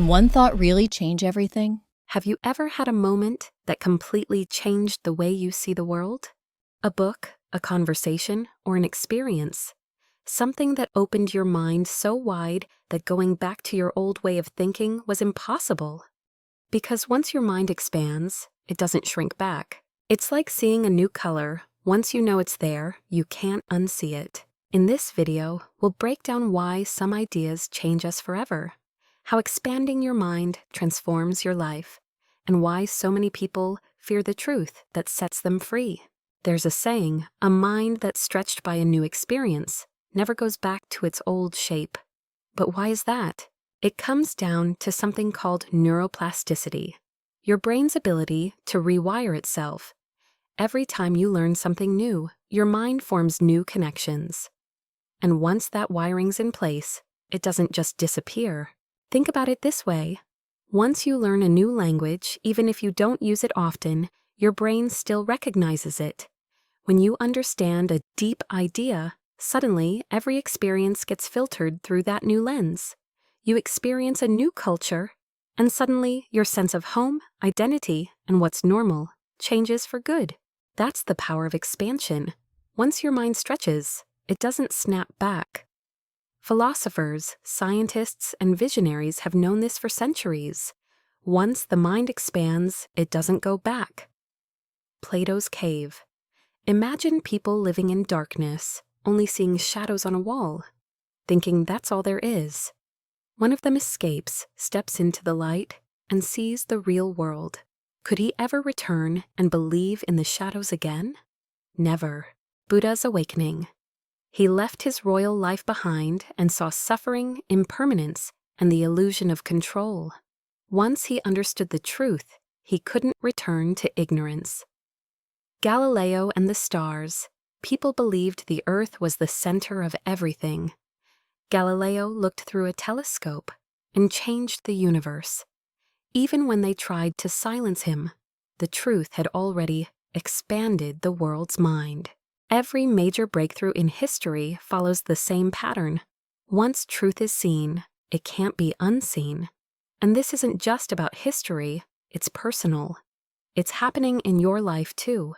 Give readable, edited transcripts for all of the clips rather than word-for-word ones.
Can one thought really change everything? Have you ever had a moment that completely changed the way you see the world? A book, a conversation, or an experience? Something that opened your mind so wide that going back to your old way of thinking was impossible. Because once your mind expands, it doesn't shrink back. It's like seeing a new color. Once you know it's there, you can't unsee it. In this video, we'll break down why some ideas change us forever, how expanding your mind transforms your life, and why so many people fear the truth that sets them free. There's a saying, a mind that's stretched by a new experience never goes back to its old shape. But why is that? It comes down to something called neuroplasticity, your brain's ability to rewire itself. Every time you learn something new, your mind forms new connections. And once that wiring's in place, it doesn't just disappear. Think about it this way. Once you learn a new language, even if you don't use it often, your brain still recognizes it. When you understand a deep idea, suddenly every experience gets filtered through that new lens. You experience a new culture, and suddenly your sense of home, identity, and what's normal changes for good. That's the power of expansion. Once your mind stretches, it doesn't snap back. Philosophers, scientists, and visionaries have known this for centuries. Once the mind expands, it doesn't go back. Plato's cave. Imagine people living in darkness, only seeing shadows on a wall, thinking that's all there is. One of them escapes, steps into the light, and sees the real world. Could he ever return and believe in the shadows again? Never. Buddha's awakening. He left his royal life behind and saw suffering, impermanence, and the illusion of control. Once he understood the truth, he couldn't return to ignorance. Galileo and the stars. People believed the earth was the center of everything. Galileo looked through a telescope and changed the universe. Even when they tried to silence him, the truth had already expanded the world's mind. Every major breakthrough in history follows the same pattern. Once truth is seen, it can't be unseen. And this isn't just about history, it's personal. It's happening in your life too.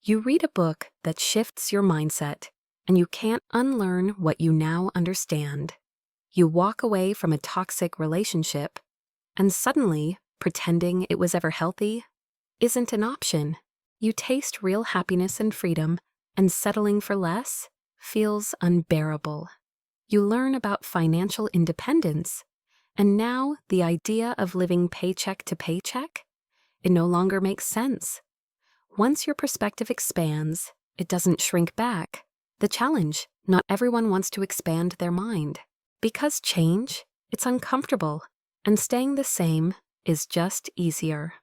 You read a book that shifts your mindset, and you can't unlearn what you now understand. You walk away from a toxic relationship, and suddenly, pretending it was ever healthy isn't an option. You taste real happiness and freedom, and settling for less feels unbearable. You learn about financial independence, and now the idea of living paycheck to paycheck, it no longer makes sense. Once your perspective expands, it doesn't shrink back. The challenge, not everyone wants to expand their mind. Because change, it's uncomfortable, and staying the same is just easier.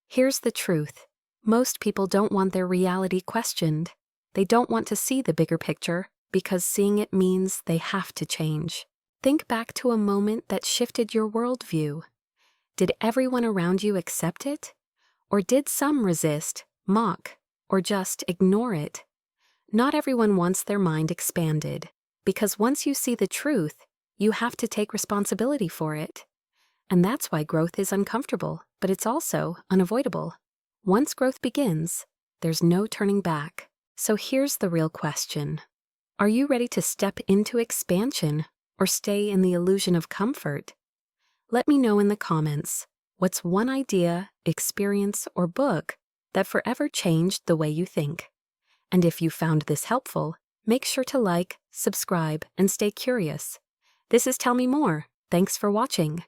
Here's the truth. Most people don't want their reality questioned. They don't want to see the bigger picture because seeing it means they have to change. Think back to a moment that shifted your worldview. Did everyone around you accept it? Or did some resist, mock, or just ignore it? Not everyone wants their mind expanded, because once you see the truth, you have to take responsibility for it. And that's why growth is uncomfortable, but it's also unavoidable. Once growth begins, there's no turning back. So here's the real question. Are you ready to step into expansion or stay in the illusion of comfort? Let me know in the comments. What's one idea, experience, or book that forever changed the way you think? And if you found this helpful, make sure to like, subscribe, and stay curious. This is Tell Me More. Thanks for watching.